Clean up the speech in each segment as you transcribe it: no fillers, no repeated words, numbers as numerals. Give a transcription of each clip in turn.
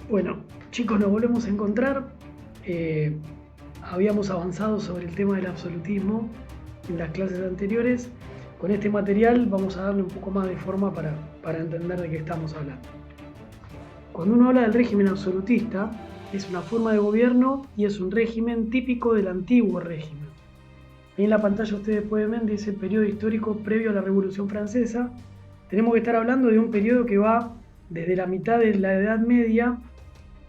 Bueno, chicos, nos volvemos a encontrar. Eh, Habíamos avanzado sobre el tema del absolutismo en las clases anteriores. Con este material vamos a darle un poco más de forma para entender de qué estamos hablando. Cuando uno habla del régimen absolutista, es una forma de gobierno y es un régimen típico del antiguo régimen. Ahí en la pantalla ustedes pueden ver, dice periodo histórico previo a la Revolución Francesa. Tenemos que estar hablando de un periodo que va desde la mitad de la Edad Media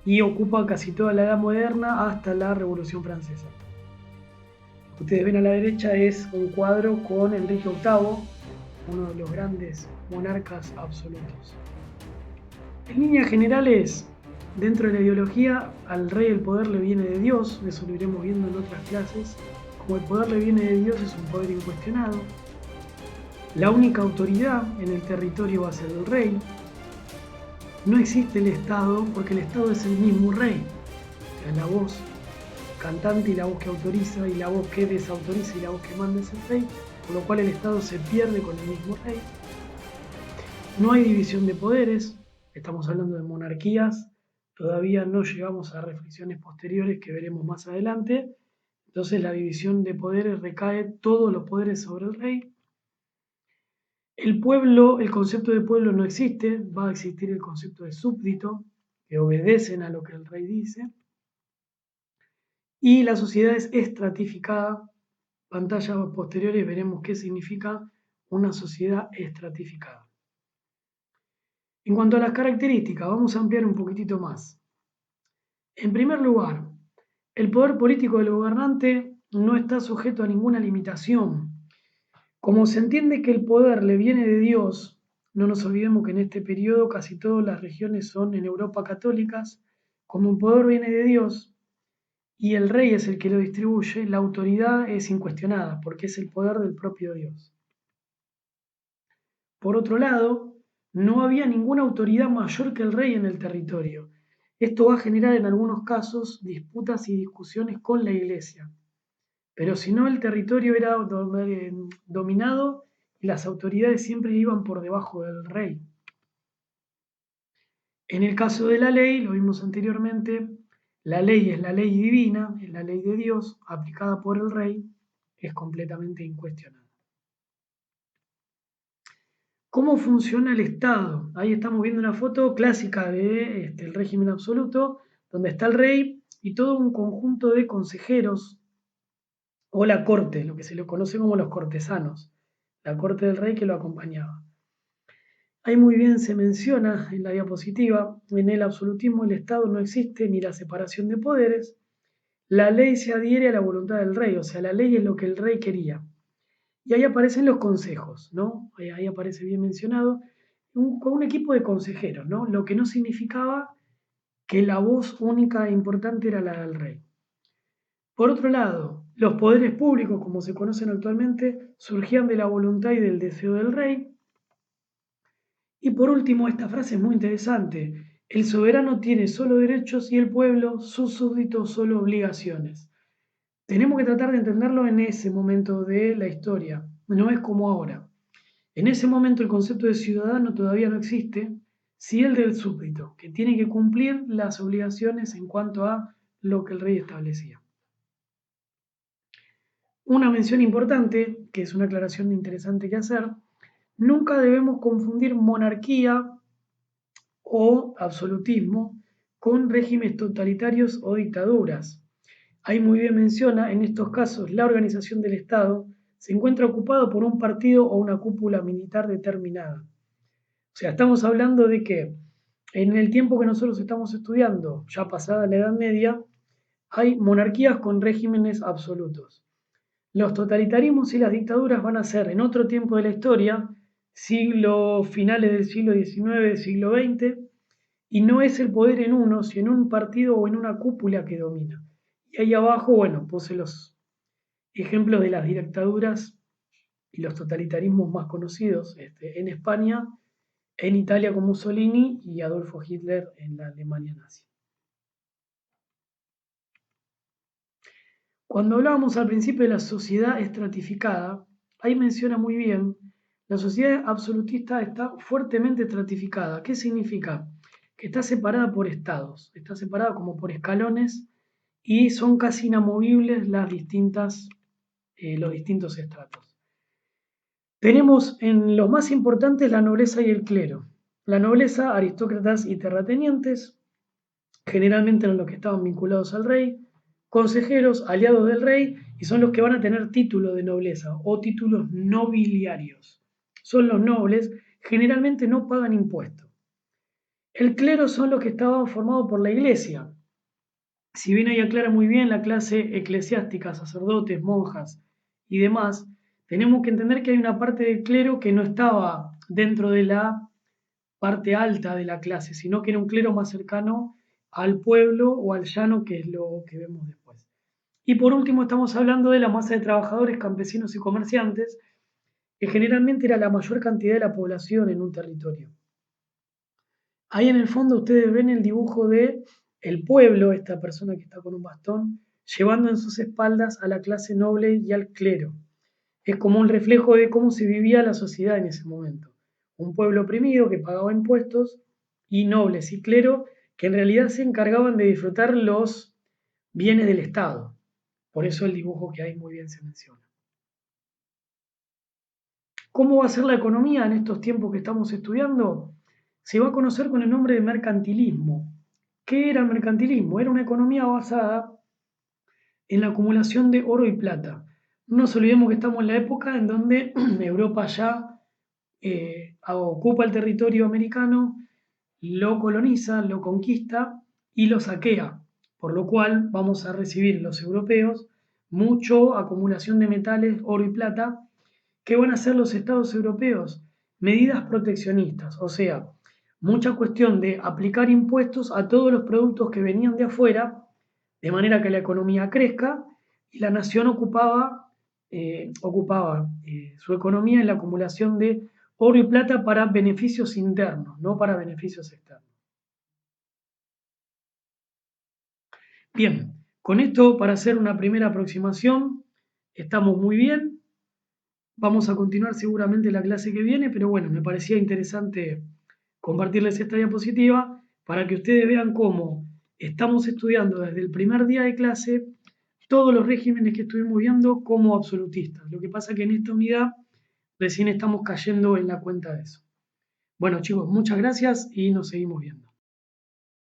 y ocupa casi toda la Edad Moderna hasta la Revolución Francesa. Lo que ustedes ven a la derecha es un cuadro con Enrique VIII, uno de los grandes monarcas absolutos. En líneas generales, dentro de la ideología, al rey el poder le viene de Dios, eso lo iremos viendo en otras clases. Como el poder le viene de Dios, es un poder incuestionado. La única autoridad en el territorio va a ser el rey. No existe el Estado porque el Estado es el mismo rey. O sea, la voz cantante y la voz que autoriza y la voz que desautoriza y la voz que manda es el rey, por lo cual el Estado se pierde con el mismo rey. No hay división de poderes, estamos hablando de monarquías, todavía no llegamos a reflexiones posteriores que veremos más adelante, entonces la división de poderes recae todos los poderes sobre el rey. El pueblo, el concepto de pueblo no existe, va a existir el concepto de súbdito, que obedecen a lo que el rey dice. Y la sociedad es estratificada. Pantallas posteriores veremos qué significa una sociedad estratificada. En cuanto a las características, vamos a ampliar un poquitito más. En primer lugar, el poder político del gobernante no está sujeto a ninguna limitación. Como se entiende que el poder le viene de Dios, no nos olvidemos que en este periodo casi todas las regiones son en Europa católicas, como el poder viene de Dios y el rey es el que lo distribuye, la autoridad es incuestionada porque es el poder del propio Dios. Por otro lado, no había ninguna autoridad mayor que el rey en el territorio. Esto va a generar en algunos casos disputas y discusiones con la iglesia. Pero si no, el territorio era dominado y las autoridades siempre iban por debajo del rey. En el caso de la ley, lo vimos anteriormente, la ley es la ley divina, es la ley de Dios, aplicada por el rey, es completamente incuestionada. ¿Cómo funciona el Estado? Ahí estamos viendo una foto clásica de el régimen absoluto, donde está el rey y todo un conjunto de consejeros o la corte, lo que se le conoce como los cortesanos, la corte del rey que lo acompañaba. Ahí muy bien se menciona en la diapositiva, en el absolutismo el Estado no existe ni la separación de poderes, la ley se adhiere a la voluntad del rey, o sea, la ley es lo que el rey quería. Y ahí aparecen los consejos, ¿no? Ahí aparece bien mencionado, con un equipo de consejeros, ¿no? Lo que no significaba que la voz única e importante era la del rey. Por otro lado, los poderes públicos, como se conocen actualmente, surgían de la voluntad y del deseo del rey. Y por último, esta frase es muy interesante. El soberano tiene solo derechos y el pueblo, sus súbditos, solo obligaciones. Tenemos que tratar de entenderlo en ese momento de la historia, no es como ahora. En ese momento el concepto de ciudadano todavía no existe, sí el del súbdito, que tiene que cumplir las obligaciones en cuanto a lo que el rey establecía. Una mención importante, que es una aclaración interesante que hacer, nunca debemos confundir monarquía o absolutismo con regímenes totalitarios o dictaduras. Ahí muy bien menciona, en estos casos, la organización del Estado se encuentra ocupado por un partido o una cúpula militar determinada. O sea, estamos hablando de que en el tiempo que nosotros estamos estudiando, ya pasada la Edad Media, hay monarquías con regímenes absolutos. Los totalitarismos y las dictaduras van a ser en otro tiempo de la historia, finales del siglo XIX, siglo XX, y no es el poder en uno, sino en un partido o en una cúpula que domina. Y ahí abajo, bueno, puse los ejemplos de las dictaduras y los totalitarismos más conocidos en España, en Italia con Mussolini y Adolfo Hitler en la Alemania nazi. Cuando hablábamos al principio de la sociedad estratificada, ahí menciona muy bien, la sociedad absolutista está fuertemente estratificada. ¿Qué significa? que está separada por estados, está separada como por escalones y son casi inamovibles los distintos estratos. Tenemos en los más importantes la nobleza y el clero. La nobleza, aristócratas y terratenientes, generalmente eran los que estaban vinculados al rey, consejeros, aliados del rey, y son los que van a tener título de nobleza o títulos nobiliarios. Son los nobles, generalmente no pagan impuestos. El clero son los que estaban formados por la iglesia. Si bien ahí aclara muy bien la clase eclesiástica, sacerdotes, monjas y demás, tenemos que entender que hay una parte del clero que no estaba dentro de la parte alta de la clase, sino que era un clero más cercano al pueblo o al llano, que es lo que vemos después. Y por último estamos hablando de la masa de trabajadores, campesinos y comerciantes, que generalmente era la mayor cantidad de la población en un territorio. Ahí en el fondo ustedes ven el dibujo de el pueblo, esta persona que está con un bastón, llevando en sus espaldas a la clase noble y al clero. Es como un reflejo de cómo se vivía la sociedad en ese momento. Un pueblo oprimido que pagaba impuestos y nobles y clero que en realidad se encargaban de disfrutar los bienes del Estado. Por eso el dibujo que hay muy bien se menciona. ¿Cómo va a ser la economía en estos tiempos que estamos estudiando? Se va a conocer con el nombre de mercantilismo. ¿Qué era el mercantilismo? Era una economía basada en la acumulación de oro y plata. No nos olvidemos que estamos en la época en donde Europa ya ocupa el territorio americano, lo coloniza, lo conquista y lo saquea, por lo cual vamos a recibir los europeos mucho acumulación de metales, oro y plata. ¿Qué van a hacer los estados europeos? Medidas proteccionistas, o sea, mucha cuestión de aplicar impuestos a todos los productos que venían de afuera, de manera que la economía crezca y la nación ocupaba su economía en la acumulación de oro y plata para beneficios internos, no para beneficios externos. Bien, con esto para hacer una primera aproximación estamos muy bien. Vamos a continuar seguramente la clase que viene, pero bueno, me parecía interesante compartirles esta diapositiva para que ustedes vean cómo estamos estudiando desde el primer día de clase todos los regímenes que estuvimos viendo como absolutistas. Lo que pasa que en esta unidad recién estamos cayendo en la cuenta de eso. Bueno chicos, muchas gracias y nos seguimos viendo.